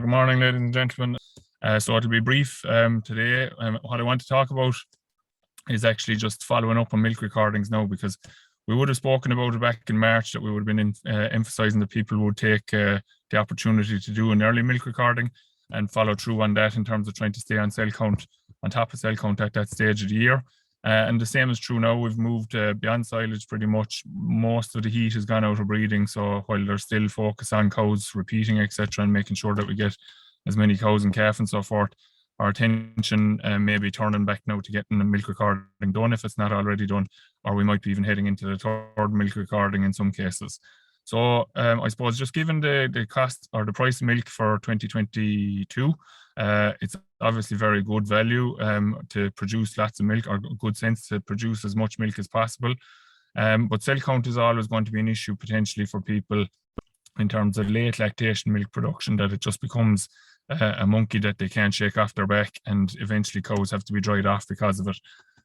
Good morning, ladies and gentlemen. So it'll be brief today. What I want to talk about is actually just following up on milk recordings now, because we would have spoken about it back in March that we would have been emphasising that people would take the opportunity to do an early milk recording and follow through on that in terms of trying to stay on cell count, on top of cell count at that stage of the year. And the same is true now. We've moved beyond silage pretty much. Most of the heat has gone out of breeding. So while there's still focus on cows repeating, etc., and making sure that we get as many cows and calf and so forth, our attention may be turning back now to getting the milk recording done if it's not already done, or we might be even heading into the third milk recording in some cases. So I suppose just given the cost or the price of milk for 2022, it's obviously very good value to produce lots of milk, or good sense to produce as much milk as possible. But cell count is always going to be an issue potentially for people in terms of late lactation milk production, that it just becomes a monkey that they can't shake off their back, and eventually cows have to be dried off because of it.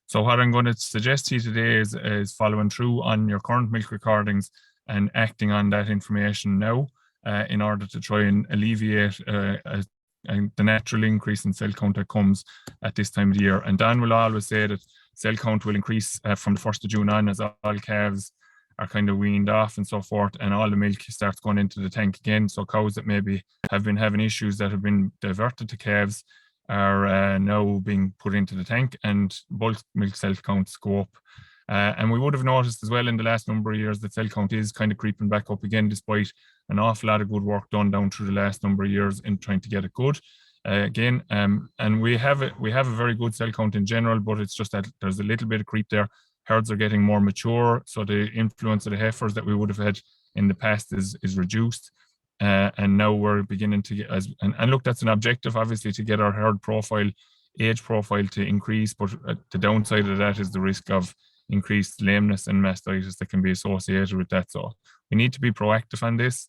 So what I'm going to suggest to you today is following through on your current milk recordings and acting on that information now in order to try and alleviate the natural increase in cell count that comes at this time of the year. And Dan will always say that cell count will increase from the 1st of June on, as all calves are kind of weaned off and so forth, and all the milk starts going into the tank again. So cows that maybe have been having issues that have been diverted to calves are now being put into the tank, and bulk milk cell counts go up. And we would have noticed as well in the last number of years that cell count is kind of creeping back up again, despite an awful lot of good work done down through the last number of years in trying to get it good again. And we have a very good cell count in general, but it's just that there's a little bit of creep there. Herds are getting more mature, so the influence of the heifers that we would have had in the past is reduced. And now we're beginning to get, and look, that's an objective, obviously, to get our herd profile, age profile to increase, but the downside of that is the risk of increased lameness and mastitis that can be associated with that. So we need to be proactive on this.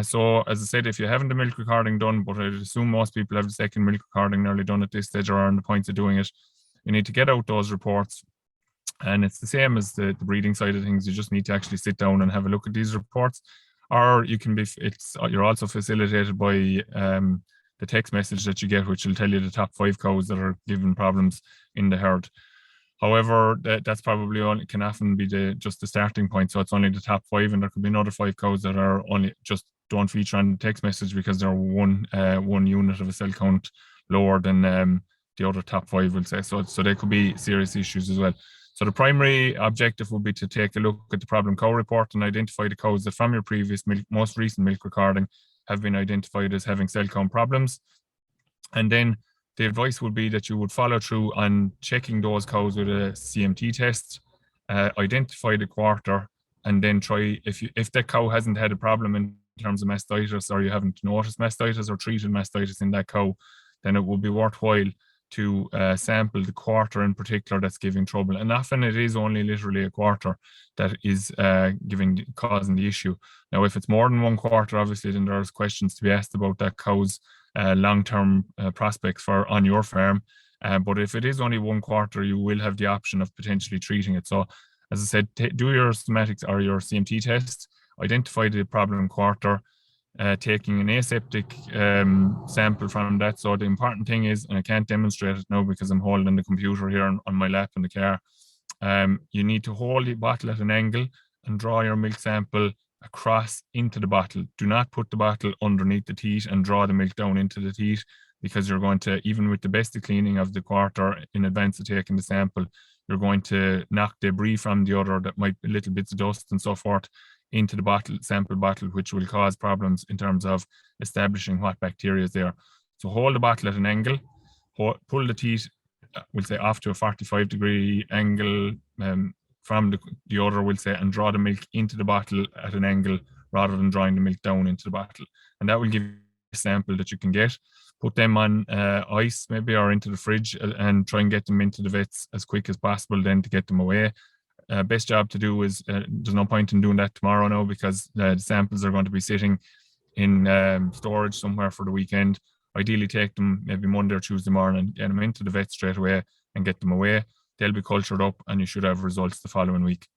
So as I said, if you haven't the milk recording done, but I assume most people have the second milk recording nearly done at this stage or are on the point of doing it, you need to get out those reports. And it's the same as the breeding side of things. You just need to actually sit down and have a look at these reports. Or you can you're also facilitated by the text message that you get, which will tell you the top 5 cows that are giving problems in the herd. However, that's probably can often be just the starting point. So it's only the top 5, and there could be another 5 cows that are only just don't feature on the text message because they're one unit of a cell count lower than the other top 5 will say. So there could be serious issues as well. So the primary objective would be to take a look at the problem cow report and identify the cows that from your previous most recent milk recording have been identified as having cell count problems. And then the advice would be that you would follow through on checking those cows with a CMT test, identify the quarter, and then try, if that cow hasn't had a problem in terms of mastitis, or you haven't noticed mastitis or treated mastitis in that cow, then it would be worthwhile to sample the quarter in particular that's giving trouble. And often it is only literally a quarter that is causing the issue. Now, if it's more than one quarter, obviously, then there's questions to be asked about that cow's long-term prospects on your farm. But if it is only one quarter, you will have the option of potentially treating it. So, as I said, do your somatics or your CMT test, identify the problem quarter, taking an aseptic sample from that. So the important thing is, and I can't demonstrate it now because I'm holding the computer here on my lap in the car, you need to hold the bottle at an angle and draw your milk sample across into the bottle. Do not put the bottle underneath the teat and draw the milk down into the teat, because you're going to, even with the best of cleaning of the quarter in advance of taking the sample, you're going to knock debris from the other, that might be little bits of dust and so forth, into the sample bottle, which will cause problems in terms of establishing what bacteria is there. So hold the bottle at an angle, pull the teat, we'll say, off to a 45-degree angle from the other, we'll say, and draw the milk into the bottle at an angle rather than drawing the milk down into the bottle. And that will give you a sample that you can get. Put them on ice maybe, or into the fridge, and try and get them into the vets as quick as possible then to get them away. Best job to do is, there's no point in doing that tomorrow now, because the samples are going to be sitting in storage somewhere for the weekend. Ideally take them maybe Monday or Tuesday morning, get them into the vet straight away and get them away. They'll be cultured up and you should have results the following week.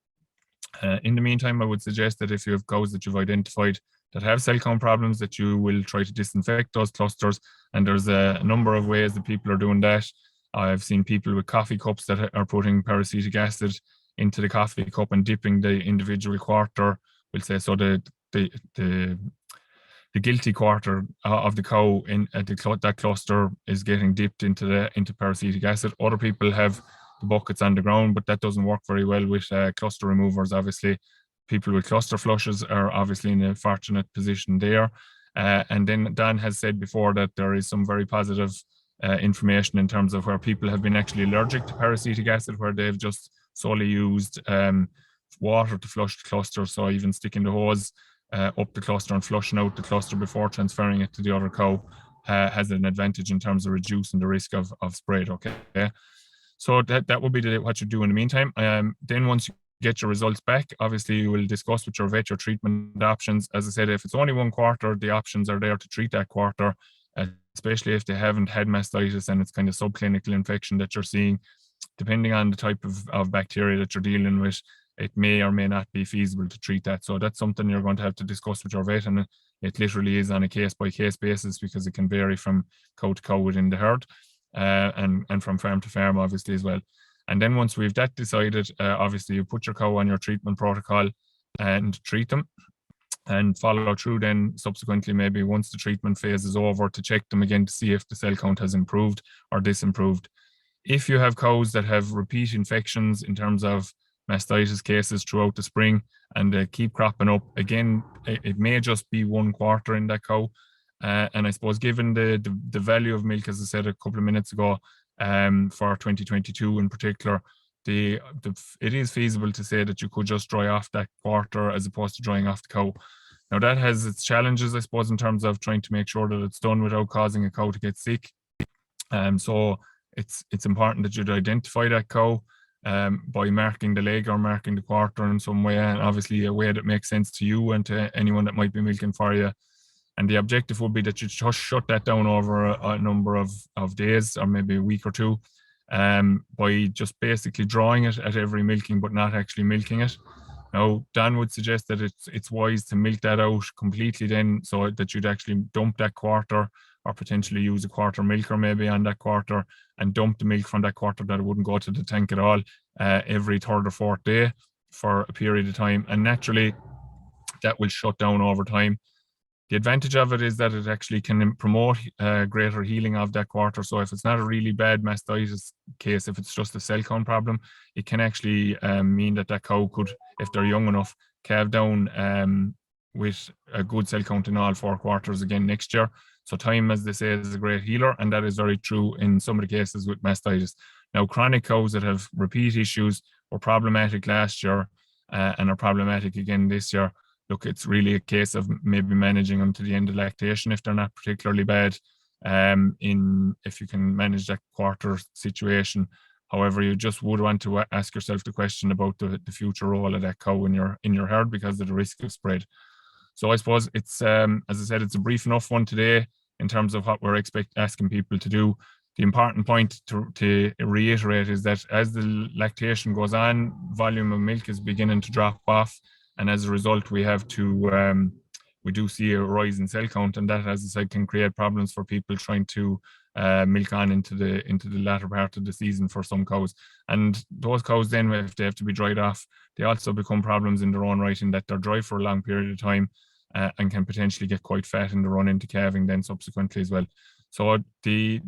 In the meantime, I would suggest that if you have cows that you've identified that have cell count problems, that you will try to disinfect those clusters. And there's a number of ways that people are doing that. I've seen people with coffee cups that are putting peracetic acid into the coffee cup and dipping the individual quarter. We'll say so the guilty quarter of the cow in that cluster is getting dipped into peracetic acid. Other people have the buckets on the ground, but that doesn't work very well with cluster removers. Obviously, people with cluster flushes are obviously in a fortunate position there. And then Dan has said before that there is some very positive information in terms of where people have been actually allergic to peracetic acid, where they've just solely used water to flush the cluster. So even sticking the hose up the cluster and flushing out the cluster before transferring it to the other cow has an advantage in terms of reducing the risk of spread. Okay, so that would be what you do in the meantime. Then once you get your results back, obviously you will discuss with your vet your treatment options. As I said, if it's only one quarter, the options are there to treat that quarter, especially if they haven't had mastitis and it's kind of subclinical infection that you're seeing. Depending on the type of bacteria that you're dealing with, it may or may not be feasible to treat that. So that's something you're going to have to discuss with your vet, and it literally is on a case-by-case basis because it can vary from cow to cow within the herd and from farm to farm, obviously, as well. And then once we've that decided, obviously you put your cow on your treatment protocol and treat them and follow through then subsequently, maybe once the treatment phase is over, to check them again to see if the cell count has improved or disimproved. If you have cows that have repeat infections in terms of mastitis cases throughout the spring and they keep cropping up, again, it may just be one quarter in that cow. And I suppose given the value of milk, as I said a couple of minutes ago, for 2022 in particular, it is feasible to say that you could just dry off that quarter as opposed to drying off the cow. Now that has its challenges, I suppose, in terms of trying to make sure that it's done without causing a cow to get sick. So it's important that you'd identify that cow by marking the leg or marking the quarter in some way, and obviously a way that makes sense to you and to anyone that might be milking for you. And the objective would be that you just shut that down over a number of days or maybe a week or two by just basically drawing it at every milking but not actually milking it. Now, Dan would suggest that it's wise to milk that out completely then, so that you'd actually dump that quarter or potentially use a quarter milker maybe on that quarter and dump the milk from that quarter that it wouldn't go to the tank at all every third or fourth day for a period of time. And naturally, that will shut down over time. The advantage of it is that it actually can promote greater healing of that quarter. So if it's not a really bad mastitis case, if it's just a cell count problem, it can actually mean that cow could, if they're young enough, calve down with a good cell count in all 4 quarters again next year. So time, as they say, is a great healer, and that is very true in some of the cases with mastitis. Now, chronic cows that have repeat issues were problematic last year and are problematic again this year. Look, it's really a case of maybe managing them to the end of lactation if they're not particularly bad, if you can manage that quarter situation. However, you just would want to ask yourself the question about the future role of that cow in your herd because of the risk of spread. So I suppose it's, as I said, it's a brief enough one today in terms of what we're asking people to do. The important point to reiterate is that as the lactation goes on, volume of milk is beginning to drop off. And as a result, we do see a rise in cell count, and that, as I said, can create problems for people trying to milk on into the latter part of the season for some cows. And those cows then, if they have to be dried off, they also become problems in their own right in that they're dry for a long period of time and can potentially get quite fat in the run into calving then subsequently as well. So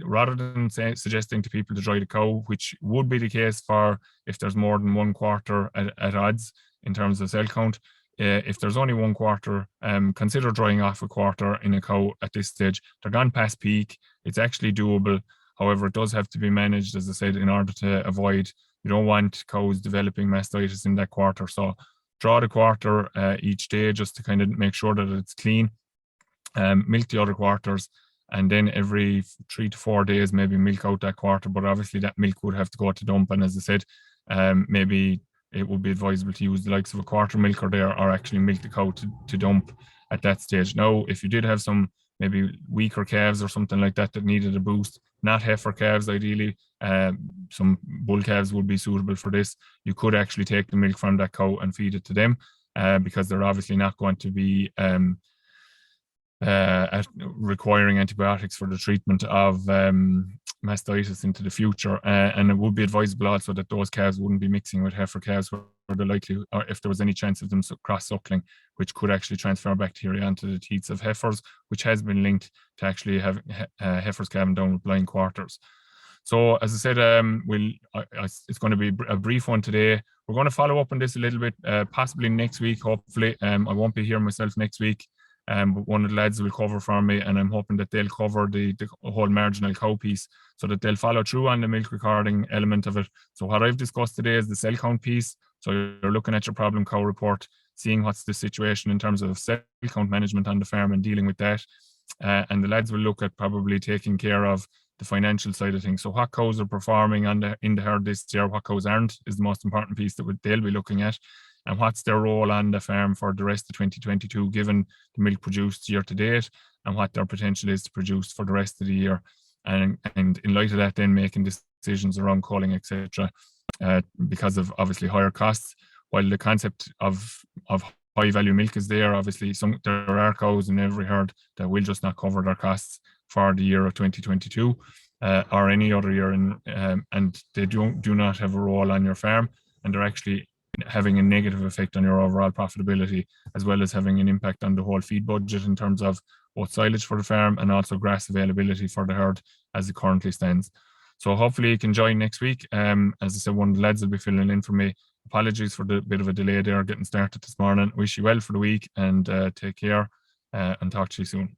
rather than suggesting to people to dry the cow, which would be the case for if there's more than one quarter at odds in terms of cell count, if there's only one quarter, consider drying off a quarter in a cow at this stage. They're gone past peak. It's actually doable. However, it does have to be managed, as I said, in order to avoid, you don't want cows developing mastitis in that quarter. So draw the quarter each day just to kind of make sure that it's clean. Milk the other quarters, and then every 3 to 4 days, maybe milk out that quarter. But obviously that milk would have to go to dump. And as I said, maybe it would be advisable to use the likes of a quarter milker there, or actually milk the cow to dump at that stage. Now, if you did have some maybe weaker calves or something like that that needed a boost. Not heifer calves, ideally. Some bull calves would be suitable for this. You could actually take the milk from that cow and feed it to them, because they're obviously not going to be requiring antibiotics for the treatment of mastitis into the future. And it would be advisable also that those calves wouldn't be mixing with heifer calves where the likely, or if there was any chance of them cross-suckling, which could actually transfer bacteria onto the teats of heifers, which has been linked to actually having heifers calving down with blind quarters. So as I said, it's going to be a brief one today. We're going to follow up on this a little bit, possibly next week, hopefully. I won't be here myself next week, but one of the lads will cover for me, and I'm hoping that they'll cover the whole marginal cow piece, so that they'll follow through on the milk recording element of it. So what I've discussed today is the cell count piece. So you're looking at your problem cow report, seeing what's the situation in terms of cell count management on the farm and dealing with that. And the lads will look at probably taking care of the financial side of things. So what cows are performing in the herd this year, what cows aren't, is the most important piece that they'll be looking at. And what's their role on the farm for the rest of 2022, given the milk produced year to date, and what their potential is to produce for the rest of the year. And in light of that, then making decisions around culling, etc., because of obviously higher costs. While the concept of high value milk is there, obviously there are cows in every herd that will just not cover their costs for the year of 2022 or any other year, and they do not have a role on your farm, and they're actually having a negative effect on your overall profitability, as well as having an impact on the whole feed budget in terms of both silage for the farm and also grass availability for the herd as it currently stands. So hopefully you can join next week. As I said, one of the lads will be filling in for me. Apologies for the bit of a delay there getting started this morning. Wish you well for the week, and take care, and talk to you soon.